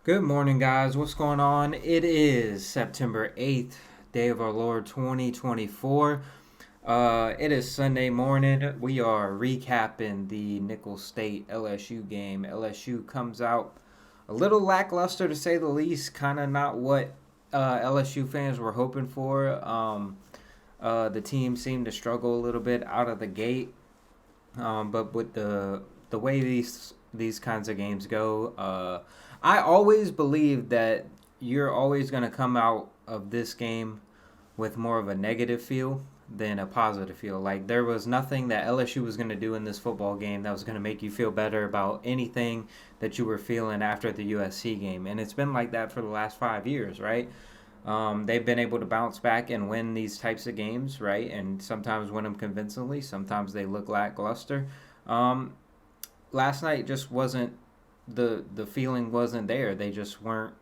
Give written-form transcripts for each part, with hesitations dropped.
Good morning, guys. What's going on? It is September 8th, day of our Lord 2024. It is Sunday morning. We are recapping the Nicholls State LSU game. LSU comes out a little lackluster to say the least, kind of not what LSU fans were hoping for. The team seemed to struggle a little bit out of the gate, but with the way these kinds of games go, I always believe that you're always going to come out of this game with more of a negative feel than a positive feel. Like there was nothing that LSU was going to do in this football game that was going to make you feel better about anything that you were feeling after the USC game, and it's been like that for the last 5 years, right? They've been able to bounce back and win these types of games, right? And sometimes win them convincingly. Sometimes they look lackluster. Um, Last night just wasn't the feeling wasn't there. They just weren't.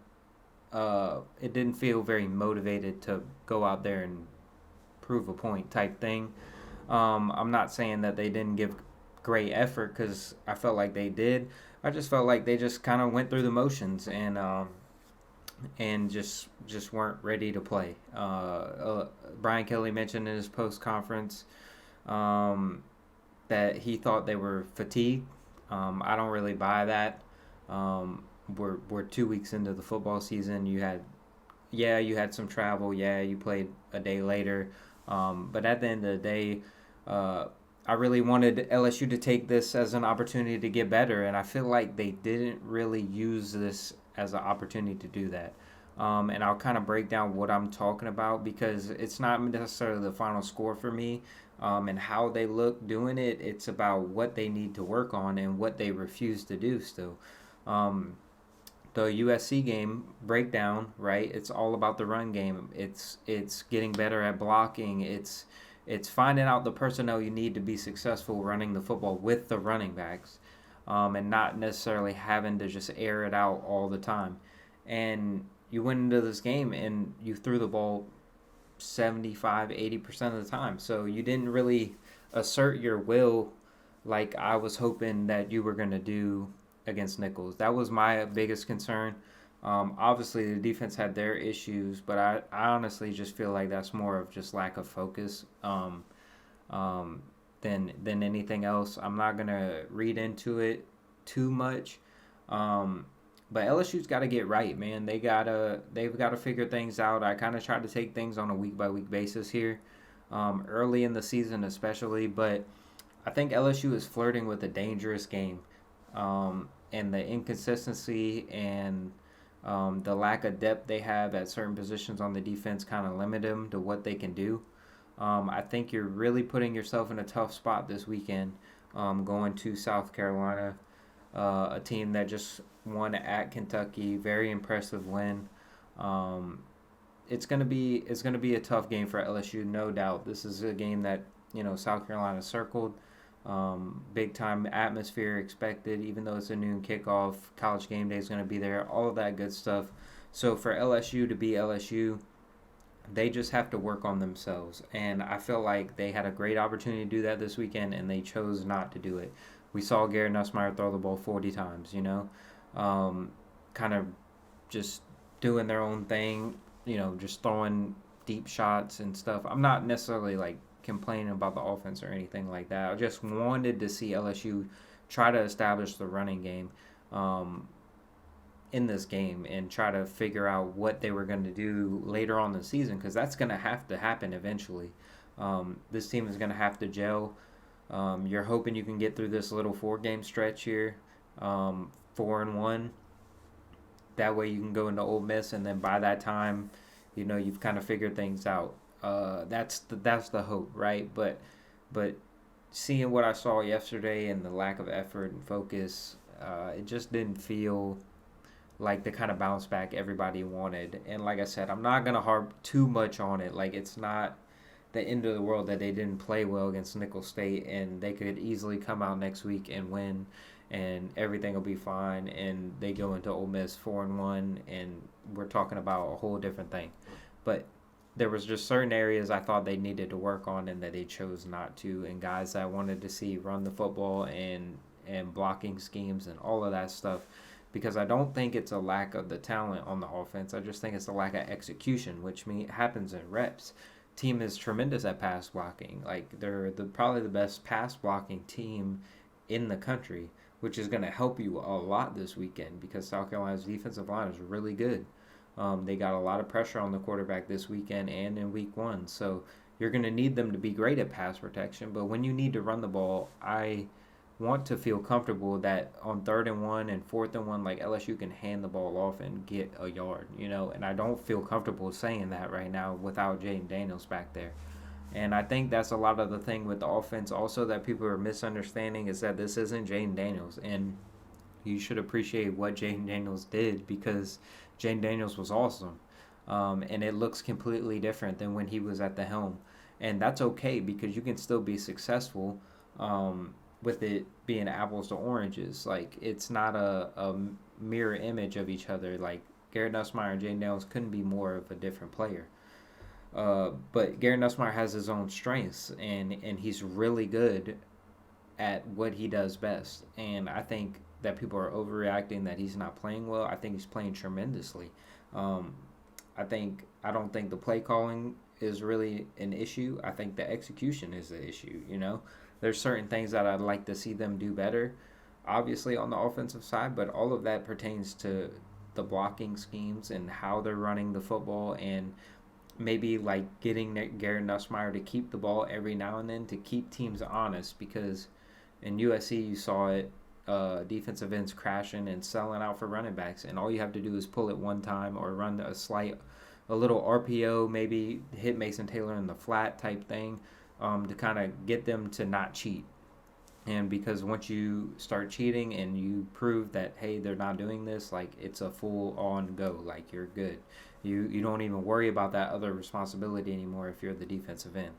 It didn't feel very motivated to go out there and prove a point type thing. I'm not saying that they didn't give great effort because I felt like they did. I just felt like they just kind of went through the motions and just weren't ready to play. Brian Kelly mentioned in his post conference um, that he thought they were fatigued. I don't really buy that. We're 2 weeks into the football season. You had some travel. Yeah, you played a day later. But at the end of the day, I really wanted LSU to take this as an opportunity to get better, and I feel like they didn't really use this as an opportunity to do that. And I'll kind of break down what I'm talking about because it's not necessarily the final score for me and how they look doing it. It's about what they need to work on and what they refuse to do still. Um, the USC game breakdown, right? It's all about the run game. It's getting better at blocking. It's finding out the personnel you need to be successful running the football with the running backs, and not necessarily having to just air it out all the time. And you went into this game and you threw the ball 75-80% of the time. So you didn't really assert your will like I was hoping that you were going to do against Nicholls. That was my biggest concern. Obviously, the defense had their issues, but I honestly just feel like that's more of just lack of focus um, than anything else. I'm not gonna read into it too much, um, but LSU's got to get right, man. They've gotta figure things out. I kind of try to take things on a week by week basis here, early in the season especially, but I think LSU is flirting with a dangerous game, and the inconsistency and the lack of depth they have at certain positions on the defense kind of limit them to what they can do. I think you're really putting yourself in a tough spot this weekend, going to South Carolina, a team that just won at Kentucky, very impressive win. Um, it's gonna be a tough game for LSU, no doubt. This is a game that South Carolina circled. Big time atmosphere expected, even though it's a noon kickoff. College game day is going to be there, all of that good stuff. So for LSU to be LSU, they just have to work on themselves. And I feel like they had a great opportunity to do that this weekend, and they chose not to do it. We saw Garrett Nussmeier throw the ball 40 times, um, kind of just doing their own thing, just throwing deep shots and stuff. I'm not necessarily like complaining about the offense or anything like that. I just wanted to see LSU try to establish the running game um, in this game and try to figure out what they were going to do later on in the season because that's going to have to happen eventually. This team is going to have to gel. You're hoping you can get through this little 4 game stretch here, 4-1. That way you can go into Ole Miss, and then by that time, you've kind of figured things out. That's the hope, right? But seeing what I saw yesterday and the lack of effort and focus, it just didn't feel like the kind of bounce back everybody wanted. And like I said, I'm not gonna harp too much on it. Like it's not the end of the world that they didn't play well against Nicholls State, and they could easily come out next week and win, and everything will be fine. And they go into Ole Miss 4-1, and we're talking about a whole different thing. But there was just certain areas I thought they needed to work on and that they chose not to, and guys that I wanted to see run the football and blocking schemes and all of that stuff because I don't think it's a lack of the talent on the offense. I just think it's a lack of execution, which happens in reps. Team is tremendous at pass blocking. Like they're probably the best pass blocking team in the country, which is going to help you a lot this weekend because South Carolina's defensive line is really good. They got a lot of pressure on the quarterback this weekend and in week one. So you're going to need them to be great at pass protection. But when you need to run the ball, I want to feel comfortable that on 3rd and 1 and 4th and 1, like LSU can hand the ball off and get a yard, and I don't feel comfortable saying that right now without Jaden Daniels back there. And I think that's a lot of the thing with the offense also that people are misunderstanding is that this isn't Jaden Daniels. And you should appreciate what Jaden Daniels did because Jaden Daniels was awesome. And it looks completely different than when he was at the helm. And that's okay because you can still be successful with it being apples to oranges. Like, it's not a mirror image of each other. Like, Garrett Nussmeier and Jaden Daniels couldn't be more of a different player. But Garrett Nussmeier has his own strengths, and he's really good at what he does best. And I think that people are overreacting that he's not playing well. I think he's playing tremendously. I don't think the play calling is really an issue. I think the execution is the issue. There's certain things that I'd like to see them do better, obviously on the offensive side, but all of that pertains to the blocking schemes and how they're running the football, and maybe like getting Garrett Nussmeier to keep the ball every now and then to keep teams honest, because in USC you saw it, defensive ends crashing and selling out for running backs, and all you have to do is pull it one time or run a little RPO, maybe hit Mason Taylor in the flat type thing, to kind of get them to not cheat. And because once you start cheating and you prove that, hey, they're not doing this, like, it's a full on go, like, you're good. You don't even worry about that other responsibility anymore if you're the defensive end.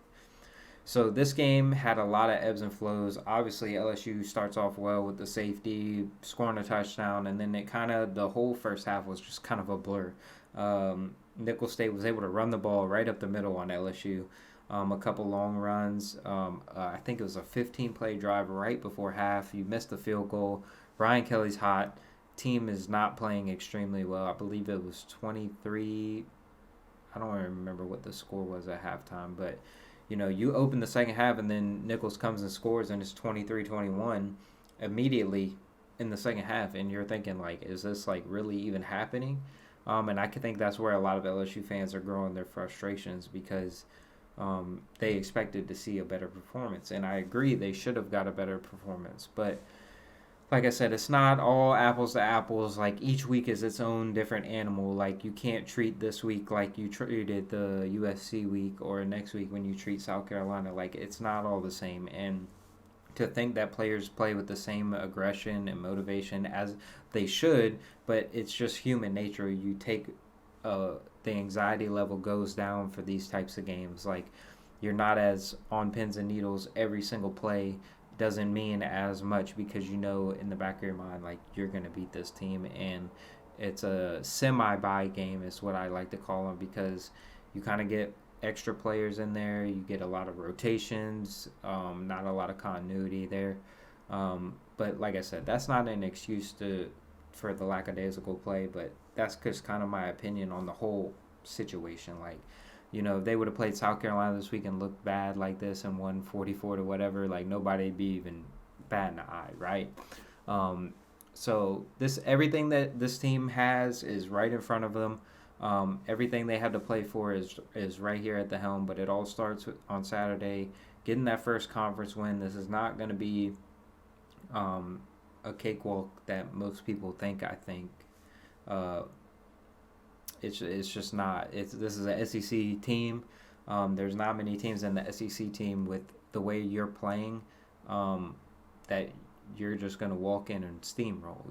So this game had a lot of ebbs and flows. Obviously, LSU starts off well with the safety, scoring a touchdown, and then the whole first half was just kind of a blur. Nicholls State was able to run the ball right up the middle on LSU. A couple long runs. I think it was a 15-play drive right before half. You missed the field goal. Brian Kelly's hot. Team is not playing extremely well. I believe it was 23. I don't remember what the score was at halftime, but you open the second half and then Nicholls comes and scores and it's 23-21 immediately in the second half, and you're thinking, like, is this like really even happening? And I think that's where a lot of LSU fans are growing their frustrations, because they expected to see a better performance, and I agree they should have got a better performance. But like I said, it's not all apples to apples. Like, each week is its own different animal. Like, you can't treat this week like you treated the USC week, or next week when you treat South Carolina. Like, it's not all the same. And to think that players play with the same aggression and motivation as they should, but it's just human nature. You take the anxiety level goes down for these types of games. Like, you're not as on pins and needles every single play. Doesn't mean as much, because in the back of your mind, like, you're going to beat this team, and it's a semi-bye game is what I like to call them, because you kind of get extra players in there, you get a lot of rotations, not a lot of continuity there, but like I said, that's not an excuse for the lackadaisical play, but that's just kind of my opinion on the whole situation. Like, if they would have played South Carolina this week and looked bad like this and won 44 to whatever, like, nobody'd be even batting an eye, right? So everything that this team has is right in front of them. Everything they had to play for is right here at the helm, but it all starts on Saturday, getting that first conference win. This is not going to be a cakewalk that most people think. I think it's just not. This is an SEC team. There's not many teams in the SEC team with the way you're playing that you're just going to walk in and steamroll.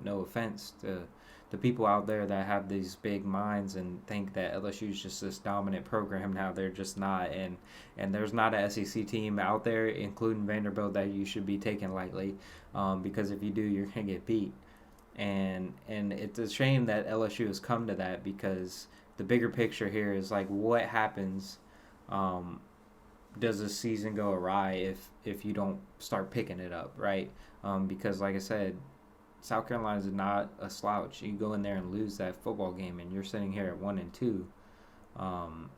No offense to the people out there that have these big minds and think that LSU is just this dominant program now. They're just not. And there's not a SEC team out there, including Vanderbilt, that you should be taking lightly, because if you do, you're going to get beat. And it's a shame that LSU has come to that, because the bigger picture here is, like, what happens, does the season go awry if you don't start picking it up, right? Because, like I said, South Carolina is not a slouch. You go in there and lose that football game, and you're sitting here at 1-2. Um,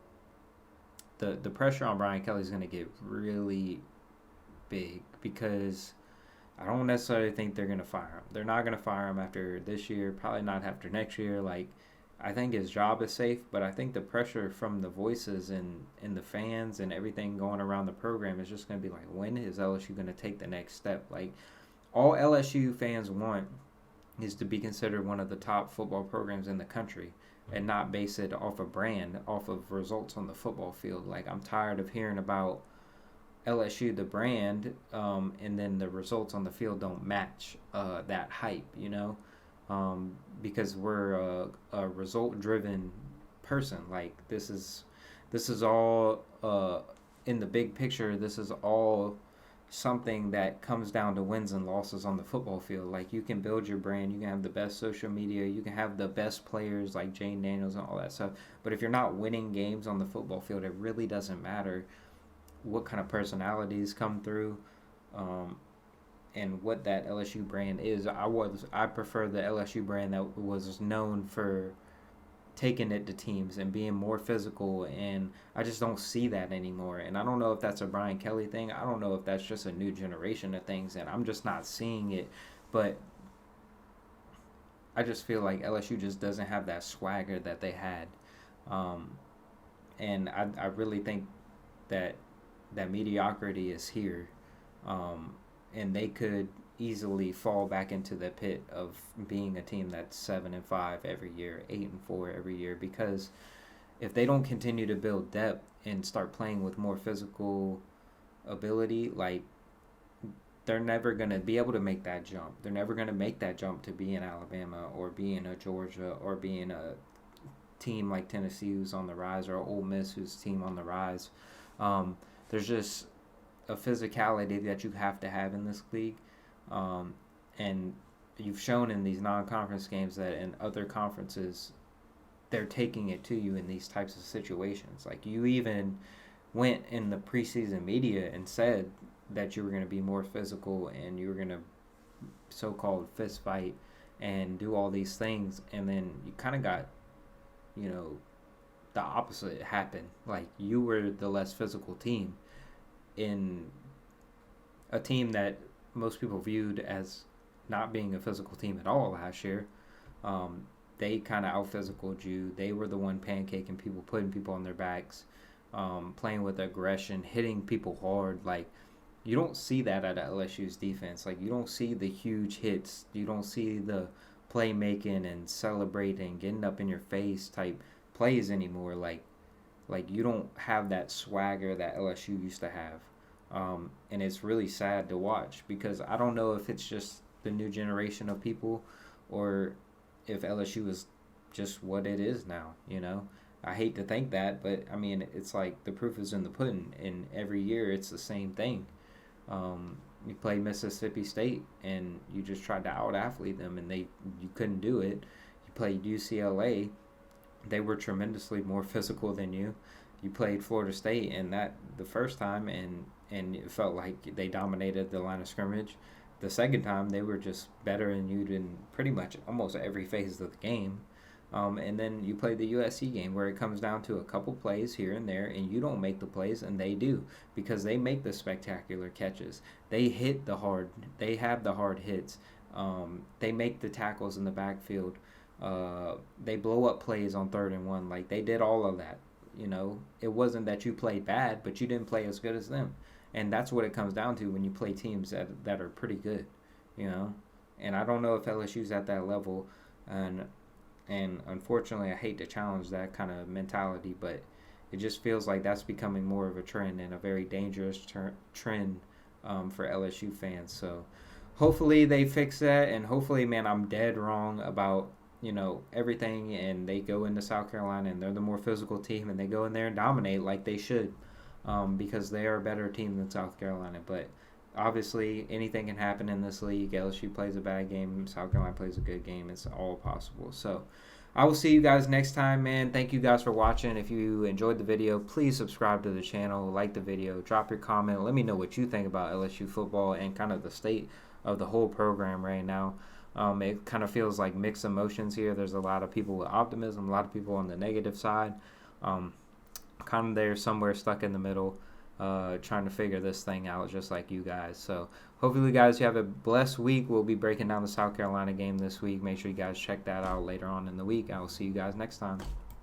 the pressure on Brian Kelly is going to get really big because I don't necessarily think they're going to fire him. They're not going to fire him after this year, probably not after next year. Like, I think his job is safe, but I think the pressure from the voices and the fans and everything going around the program is just going to be like, when is LSU going to take the next step? Like, all LSU fans want is to be considered one of the top football programs in the country and not base it off a brand, off of results on the football field. Like, I'm tired of hearing about LSU, the brand, and then the results on the field don't match that hype, because we're a result-driven person. Like, this is all in the big picture. This is all something that comes down to wins and losses on the football field. Like, you can build your brand, you can have the best social media, you can have the best players like Jane Daniels and all that stuff. But if you're not winning games on the football field, it really doesn't matter what kind of personalities come through, and what that LSU brand is. I prefer the LSU brand that was known for taking it to teams and being more physical, and I just don't see that anymore. And I don't know if that's a Brian Kelly thing. I don't know if that's just a new generation of things, and I'm just not seeing it. But I just feel like LSU just doesn't have that swagger that they had, and I really think that mediocrity is here, and they could easily fall back into the pit of being a team that's 7-5 every year, 8-4 every year, because if they don't continue to build depth and start playing with more physical ability, like, they're never going to be able to make that jump. They're never going to make that jump to be in Alabama or be in a Georgia or be in a team like Tennessee who's on the rise, or Ole Miss who's team on the rise. There's just a physicality that you have to have in this league. And you've shown in these non-conference games that in other conferences, they're taking it to you in these types of situations. Like, you even went in the preseason media and said that you were going to be more physical and you were going to so-called fist fight and do all these things. And then you kind of got, the opposite happened. Like, you were the less physical team in a team that most people viewed as not being a physical team at all last year. They kind of out-physicaled you. They were the one pancaking people, putting people on their backs, playing with aggression, hitting people hard. Like, you don't see that at LSU's defense. Like, you don't see the huge hits. You don't see the playmaking and celebrating, getting up in your face type plays anymore. Like you don't have that swagger that LSU used to have. And it's really sad to watch, because I don't know if it's just the new generation of people or if LSU is just what it is now, I hate to think that, but I mean, it's like the proof is in the pudding, and every year it's the same thing. You played Mississippi State and you just tried to out-athlete them, and you couldn't do it. You played UCLA. They were tremendously more physical than you. You played Florida State, and that the first time, and it felt like they dominated the line of scrimmage. The second time, they were just better than you in pretty much almost every phase of the game. And then you play the USC game, where it comes down to a couple plays here and there, and you don't make the plays, and they do, because they make the spectacular catches. They hit they have the hard hits. They make the tackles in the backfield. They blow up plays on 3rd and 1. Like, they did all of that. It wasn't that you played bad, but you didn't play as good as them. And that's what it comes down to when you play teams that are pretty good, And I don't know if LSU's at that level. And unfortunately, I hate to challenge that kind of mentality, but it just feels like that's becoming more of a trend, and a very dangerous trend for LSU fans. So hopefully they fix that, and hopefully, man, I'm dead wrong about everything, and they go into South Carolina and they're the more physical team, and they go in there and dominate like they should, because they are a better team than South Carolina. But obviously, anything can happen in this league. LSU plays a bad game, South Carolina plays a good game. It's all possible. So I will see you guys next time, man. Thank you guys for watching. If you enjoyed the video, please subscribe to the channel, like the video, drop your comment. Let me know what you think about LSU football and kind of the state of the whole program right now. It kind of feels like mixed emotions here. There's a lot of people with optimism, a lot of people on the negative side. Um, Kind of there somewhere stuck in the middle, trying to figure this thing out just like you guys. So hopefully, guys, you have a blessed week. We'll be breaking down the South Carolina game this week. Make sure you guys check that out later on in the week. I will see you guys next time.